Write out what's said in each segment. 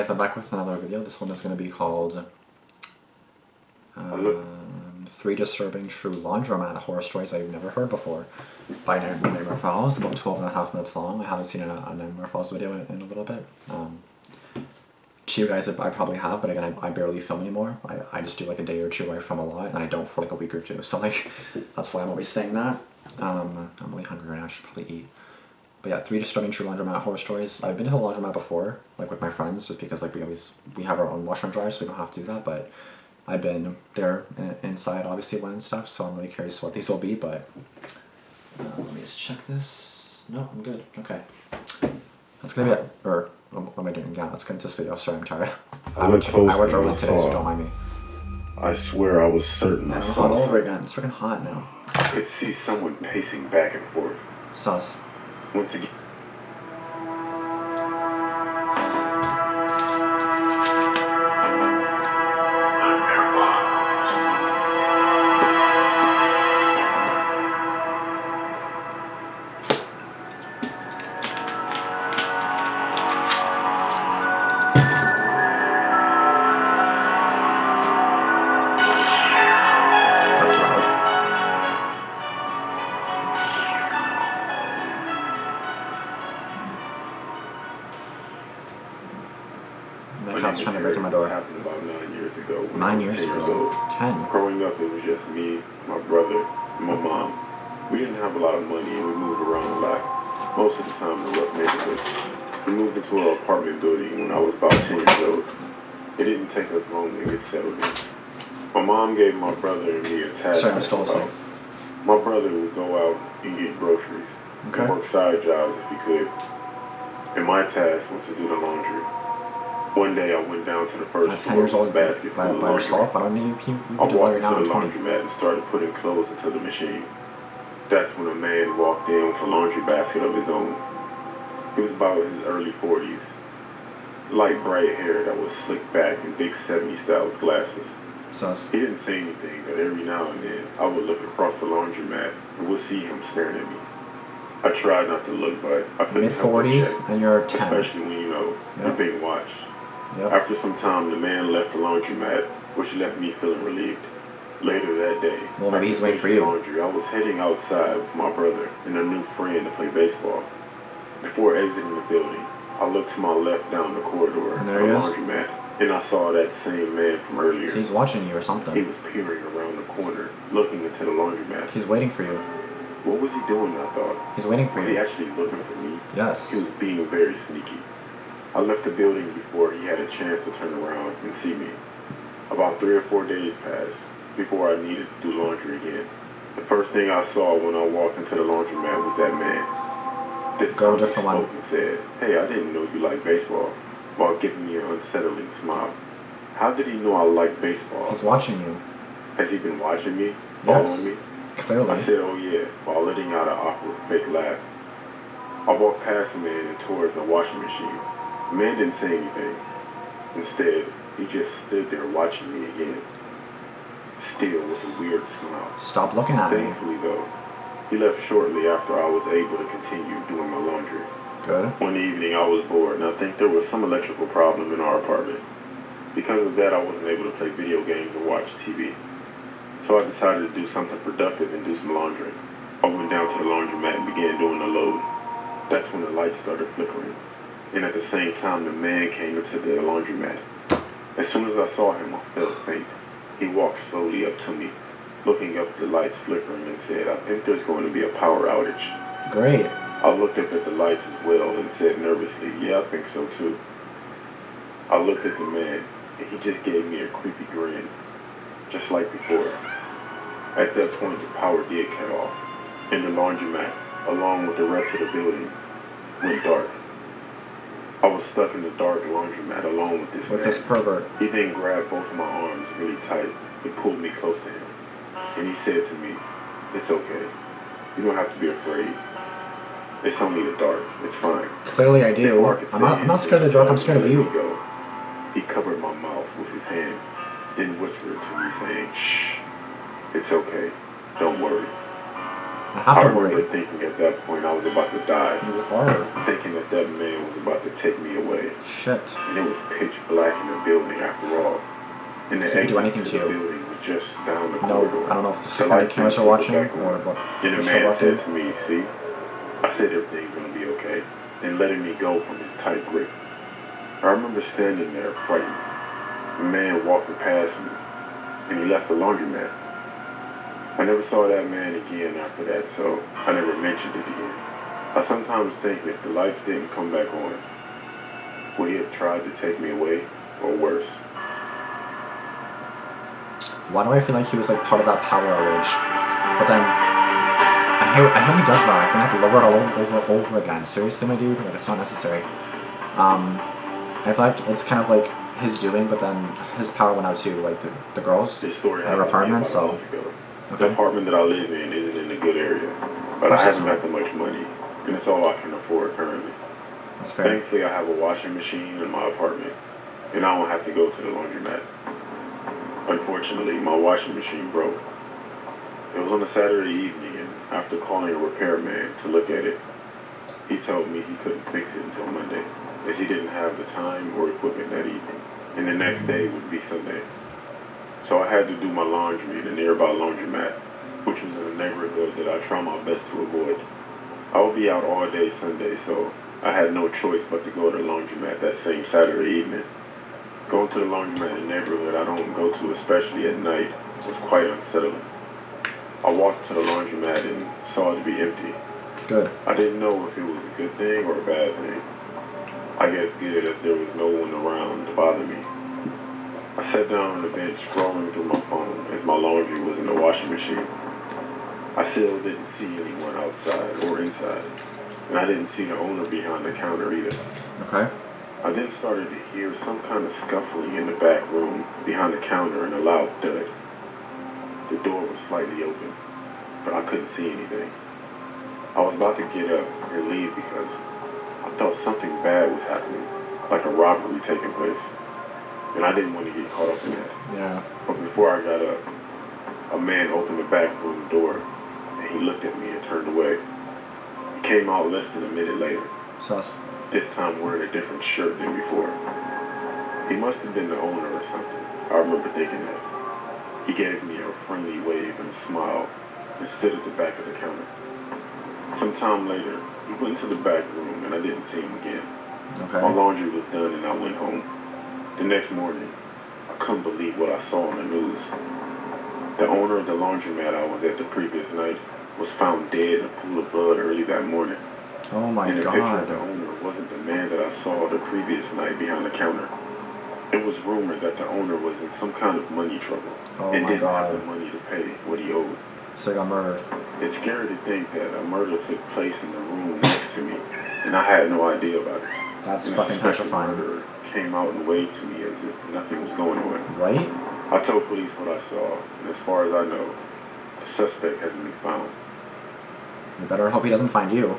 guys, I'm back with another video. This one is going to be called 3 Disturbing True Laundromat Horror Stories I've Never Heard Before by Nightmare Files. About 12.5 minutes long. I haven't seen a Nightmare Files video in a little bit. To you guys, I probably have, but again, I barely film anymore. I just do like a day or two where I film a lot, and I don't for like a week or two. So like, that's why I'm always saying that. I'm really hungry right now. I should probably eat. But yeah, 3 Disturbing True Laundromat Horror Stories. I've been to the laundromat before, like with my friends, just because like we have our own washer and dryer, so we don't have to do that. But I've been there inside, obviously, when and stuff. So I'm really curious what these will be. But let me just check this. No, I'm good. Okay, that's gonna be it. Or what am I doing? Yeah, let's get into this video. Sorry, I'm tired. I worked early today, so don't mind me. I swear I was certain I saw all over again. It's freaking hot now. I could see someone pacing back and forth. Sus. Once again. The cat's trying to break in my door. Happened about 9 years ago. 9 years ago? 10. Growing up, it was just me, my brother, and my mom. We didn't have a lot of money and we moved around a lot. Most of the time in rough neighborhoods. We moved into an apartment building when I was about 10 years old. It didn't take us long to get settled in. My mom gave my brother and me a task. Sorry, I'm still listening. My brother would go out and get groceries. Okay. And work side jobs if he could. And my task was to do the laundry. One day I went down to the first 10 years old basket by yourself. I don't need you. I walked to the laundromat and started putting clothes into the machine. That's when a man walked in with a laundry basket of his own. He was about in his early 40s. Light bright hair that was slicked back and big 70s style glasses. Sus. He didn't say anything, but every now and then I would look across the laundromat and would see him staring at me. I tried not to look, but I couldn't help but check. Mid-40s and you're 10. Especially when you're being watched. Yep. After some time, the man left the laundromat, which left me feeling relieved. Later that day, well, maybe he's waiting for you. Laundry, I was heading outside with my brother and a new friend to play baseball. Before exiting the building, I looked to my left down the corridor to the laundromat, and I saw that same man from earlier. So he's watching you or something. He was peering around the corner, looking into the laundromat. He's waiting for you. What was he doing, I thought? He's waiting for you. Was he actually looking for me? Yes. He was being very sneaky. I left the building before he had a chance to turn around and see me. About 3 or 4 days passed before I needed to do laundry again. The first thing I saw when I walked into the laundromat was that man. This time he spoke and said, "Hey, I didn't know you liked baseball," while giving me an unsettling smile. How did he know I like baseball? He's watching you. Has he been watching me? Yes. Following me? Clearly. I said, "Oh yeah," while letting out an awkward fake laugh. I walked past the man and towards the washing machine. The man didn't say anything. Instead, he just stood there watching me again. Still with a weird smile. Stop looking at me. Thankfully, though, he left shortly after I was able to continue doing my laundry. Good. One evening, I was bored, and I think there was some electrical problem in our apartment. Because of that, I wasn't able to play video games or watch TV. So I decided to do something productive and do some laundry. I went down to the laundromat and began doing the load. That's when the lights started flickering. And at the same time, the man came into the laundromat. As soon as I saw him, I felt faint. He walked slowly up to me, looking up at the lights flickering, and said, "I think there's going to be a power outage." Great. I looked up at the lights as well and said nervously, "Yeah, I think so too." I looked at the man, and he just gave me a creepy grin, just like before. At that point, the power did cut off, and the laundromat, along with the rest of the building, went dark. I was stuck in the dark laundromat alone with this man. With this pervert. He then grabbed both of my arms really tight and pulled me close to him. And he said to me, "It's okay. You don't have to be afraid. It's only the dark. It's fine." Clearly I do. I'm not scared of the dark, I'm scared of you. He covered my mouth with his hand, then whispered to me saying, "Shh. It's okay. Don't worry." I have I to remember worry. thinking at that point I was about to die, You are. thinking that that man was about to take me away. Shit. And it was pitch black in the building after all. And the He could do exit anything to to the you. building was just down the No, corridor. I don't know if the The security lights didn't cameras are flicker watching back or on. what. Then the If man watching. said to me, see? I said everything's gonna be okay. And letting me go from his tight grip. I remember standing there frightened. A man walking past me, and he left the laundromat. I never saw that man again after that, so I never mentioned it again. I sometimes think if the lights didn't come back on, would he have tried to take me away, or worse? Why do I feel like he was like part of that power outage? But then I hope he does that, because I have to lower it all over again. Seriously, my dude? Like, it's not necessary. I feel like it's kind of like his doing, but then his power went out to like the girls This story at her happened to me apartment, about a so... month ago. The Okay. apartment that I live in isn't in a good area, but I haven't got that much money, and it's all I can afford currently. That's fair. Thankfully, I have a washing machine in my apartment, and I don't have to go to the laundromat. Unfortunately, my washing machine broke. It was on a Saturday evening, and after calling a repairman to look at it, he told me he couldn't fix it until Monday, as he didn't have the time or equipment that evening, and the next day would be Sunday. So I had to do my laundry in a nearby laundromat, which was in a neighborhood that I try my best to avoid. I would be out all day Sunday, so I had no choice but to go to the laundromat that same Saturday evening. Going to the laundromat in a neighborhood I don't go to, especially at night, was quite unsettling. I walked to the laundromat and saw it to be empty. Good. I didn't know if it was a good thing or a bad thing. I guess good, as there was no one around to bother me. I sat down on the bench scrolling through my phone as my laundry was in the washing machine. I still didn't see anyone outside or inside, and I didn't see the owner behind the counter either. Okay. I then started to hear some kind of scuffling in the back room behind the counter and a loud thud. The door was slightly open, but I couldn't see anything. I was about to get up and leave because I thought something bad was happening, like a robbery taking place. And I didn't want to get caught up in that. Yeah. But before I got up, a man opened the back room door, and he looked at me and turned away. He came out less than a minute later, Sus. this time wearing a different shirt than before. He must have been the owner or something. I remember thinking that. He gave me a friendly wave and a smile and stood at the back of the counter. Sometime later, he went to the back room, and I didn't see him again. Okay. My laundry was done, and I went home. The next morning, I couldn't believe what I saw on the news. The owner of the laundromat I was at the previous night was found dead in a pool of blood early that morning. Oh my And the picture of the god. owner wasn't the man that I saw the previous night behind the counter. It was rumored that the owner was in some kind of money trouble Oh and my didn't have the god. money to pay what he owed. So he got murdered. It's scary to think that a murder took place in the room next to me, and I had no idea about it. That's And the fucking suspected petrifying. murderer came out and waved to me as if nothing was going on. Right? I told police what I saw, and as far as I know, the suspect hasn't been found. You better hope he doesn't find you.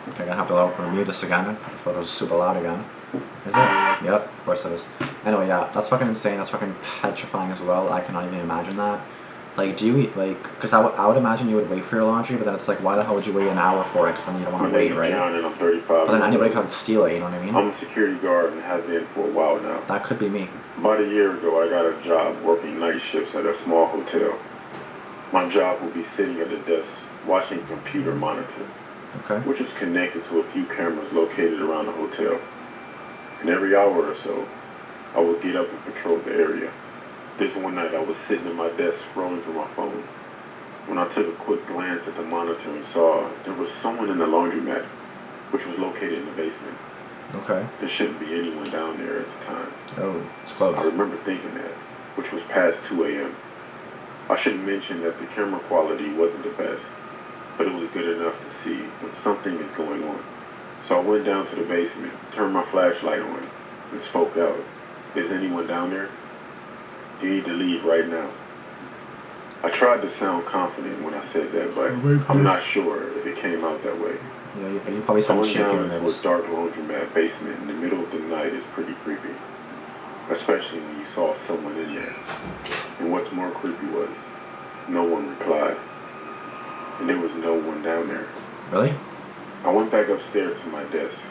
Okay, I'm gonna have to remute this again. The photo's super loud again. Is it? Yep, of course it is. Anyway, yeah, that's fucking insane. That's fucking petrifying as well. I cannot even imagine that. Like, do you, like, because I would imagine you would wait for your laundry, but then it's like, why the hell would you wait an hour for it? Because then you don't want My to wait, name's right? John, and I'm 35. But then anybody years could steal it, you know what I mean? old. I'm a security guard and have been for a while now. That could be me. About a year ago, I got a job working night shifts at a small hotel. My job will be sitting at a desk watching a computer monitor, Okay. which is connected to a few cameras located around the hotel. And every hour or so, I would get up and patrol the area. This one night, I was sitting at my desk scrolling through my phone when I took a quick glance at the monitor and saw there was someone in the laundromat, which was located in the basement. Okay. There shouldn't be anyone down there at the time. Oh, it's I close. remember thinking that, which was past 2 a.m. I should mention that the camera quality wasn't the best, but it was good enough to see when something is going on. So I went down to the basement, turned my flashlight on, and spoke out. Is anyone down there? You need to leave right now. I tried to sound confident when I said that, but I'm not sure if it came out that way. Yeah, you probably sound Going shaky down or into a nervous. dark laundromat basement in the middle of the night is pretty creepy, especially when you saw someone in there. And what's more creepy was, no one replied. and there was no one down there. Really? I went back upstairs to my desk.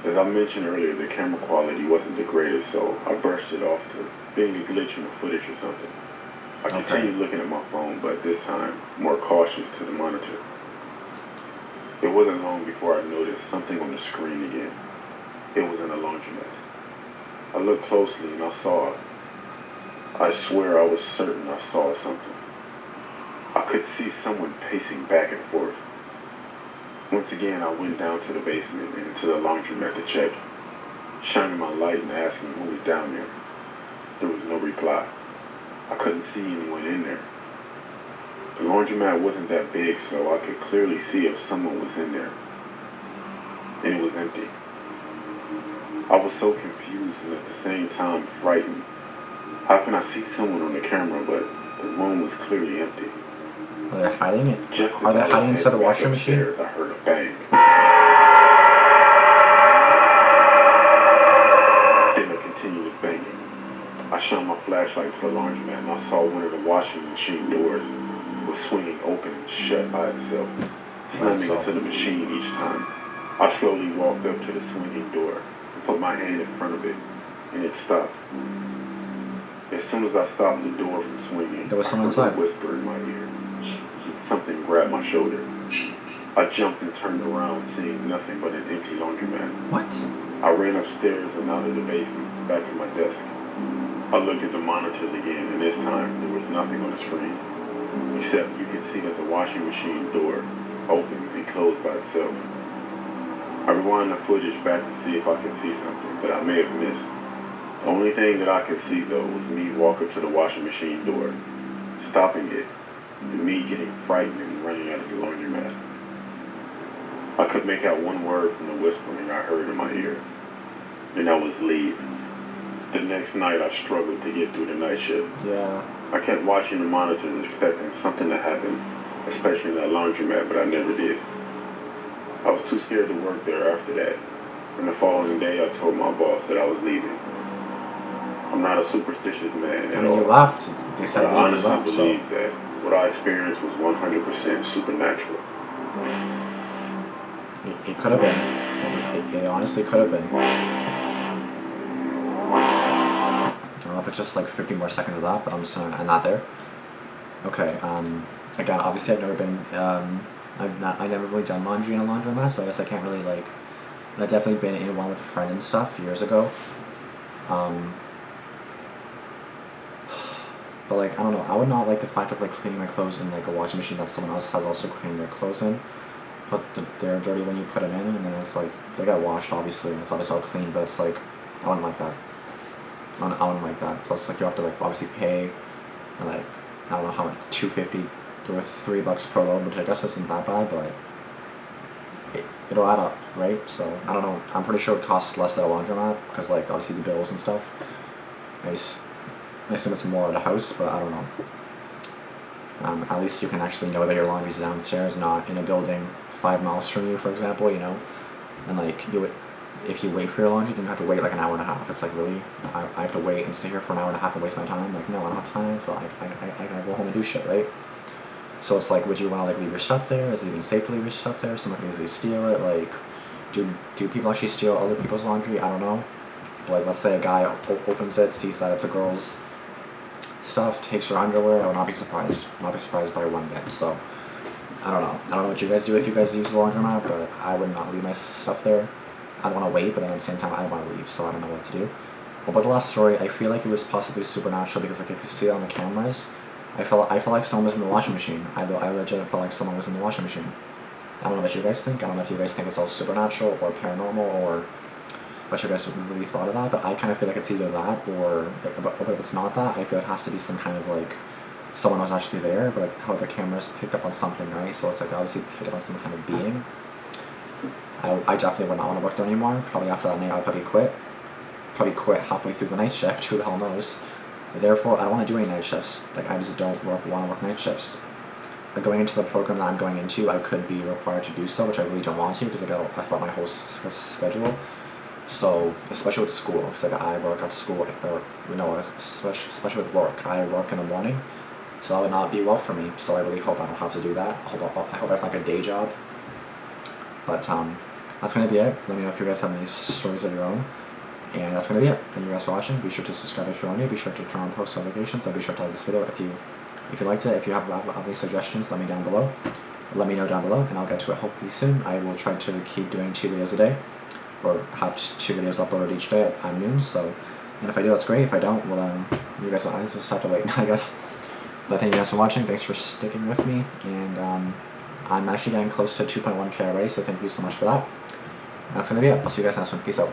As I mentioned earlier, the camera quality wasn't the greatest, so I brushed it off to being a glitch in the footage or something. I continued looking at my phone, but this time more cautious to the monitor. It wasn't long before I noticed something on the screen again. It was in a laundromat. I looked closely and I swear I was certain I saw something. I could see someone pacing back and forth. Once again, I went down to the basement and into the laundromat to check, shining my light and asking who was down there. There was no reply. I couldn't see anyone in there. The laundromat wasn't that big, so I could clearly see if someone was in there. And it was empty. I was so confused and at the same time frightened. How can I see someone on the camera, but the room was clearly empty? Are they hiding it? Just Are they hiding inside the washing machine? I heard a bang. Then a continuous banging. I shone my flashlight to the laundromat and I saw one of the washing machine doors was swinging open and shut by itself, slamming into the machine each time. I slowly walked up to the swinging door and put my hand in front of it, and it stopped. As soon as I stopped the door from swinging, there was someone I heard inside. a whisper in my ear. Something grabbed my shoulder. I jumped and turned around, seeing nothing but an empty laundromat. What? I ran upstairs and out of the basement, back to my desk. I looked at the monitors again, and this time there was nothing on the screen, except you could see that the washing machine door opened and closed by itself. I rewound the footage back to see if I could see something that I may have missed. The only thing that I could see, though, was me walk up to the washing machine door, stopping it, and me getting frightened and running out of the laundromat. I could make out one word from the whispering I heard in my ear, and that was leave. The next night I struggled to get through the night shift. Yeah. I kept watching the monitors expecting something to happen, especially in that laundromat, but I never did. I was too scared to work there after that, and the following day I told my boss that I was leaving. I'm not a superstitious man at all. You left. They said I honestly left, believe that what I experienced was 100% supernatural. It could have been. It honestly could have been. I don't know if it's just like 50 more seconds of that, but I'm just I'm not there. Okay. Again, obviously I've never been. I've never really done laundry in a laundromat, so I guess I can't really like. And I've definitely been in one with a friend and stuff years ago. But like I don't know, I would not like the fact of like cleaning my clothes in like a washing machine that someone else has also cleaned their clothes in. But they're dirty when you put them in, and then it's like they got washed obviously, and it's obviously all clean. But it's like I wouldn't like that. I wouldn't like that. Plus like you have to like obviously pay, and like I don't know how much, $2.50 or $3 per load, which I guess isn't that bad, but it'll add up, right? So I don't know. I'm pretty sure it costs less at a laundromat because like obviously the bills and stuff. I assume it's more at a house, but I don't know. At least you can actually know that your laundry's downstairs, not in a building 5 miles from you, for example, you know? And like, if you wait for your laundry, then you have to wait like an hour and a half. It's like, really? I have to wait and sit here for an hour and a half and waste my time? Like, no, I don't have time for like, I gotta go home and do shit, right? So it's like, would you want to like leave your stuff there? Is it even safe to leave your stuff there? Someone can easily steal it. Like, do people actually steal other people's laundry? I don't know. But like, let's say a guy opens it, sees that it's a girl's stuff, takes her underwear. I would not be surprised. Not be surprised by one bit. So I don't know. I don't know what you guys do if you guys use the laundromat, but I would not leave my stuff there. I don't want to wait, but then at the same time I want to leave, so I don't know what to do. About the last story, I feel like it was possibly supernatural because like if you see it on the cameras, I felt like someone was in the washing machine. I legit felt like someone was in the washing machine. I don't know what you guys think. I don't know if you guys think it's all supernatural or paranormal or what you guys really thought of that, but I kind of feel like it's either that or but if it's not that, I feel it has to be some kind of like someone was actually there, but like how the cameras picked up on something, right? So it's like they obviously picked up on some kind of being. I definitely would not want to work there anymore. Probably after that night I'd probably quit. Probably quit halfway through the night shift, who the hell knows. Therefore, I don't want to do any night shifts. Like, I just don't want to work night shifts. Like, going into the program that I'm going into, I could be required to do so, which I really don't want to because I thought my whole schedule. So, especially with school, because like I work at school, or especially with work. I work in the morning, So that would not be well for me. So I really hope I don't have to do that. I hope I have like a day job. But that's going to be it. Let me know if you guys have any stories of your own. And that's going to be it. Thank you guys for watching. Be sure to subscribe if you're new. Be sure to turn on post notifications. And be sure to like this video if you liked it. If you have any suggestions, let me know down below. And I'll get to it hopefully soon. I will try to keep doing 2 videos a day. Or have 2 videos uploaded each day at noon. So, and if I do, that's great. If I don't, well, you guys will just have to wait, I guess. But thank you guys for watching. Thanks for sticking with me. And I'm actually getting close to 2.1K already, so thank you so much for that. That's going to be it. I'll see you guys next one. Peace out.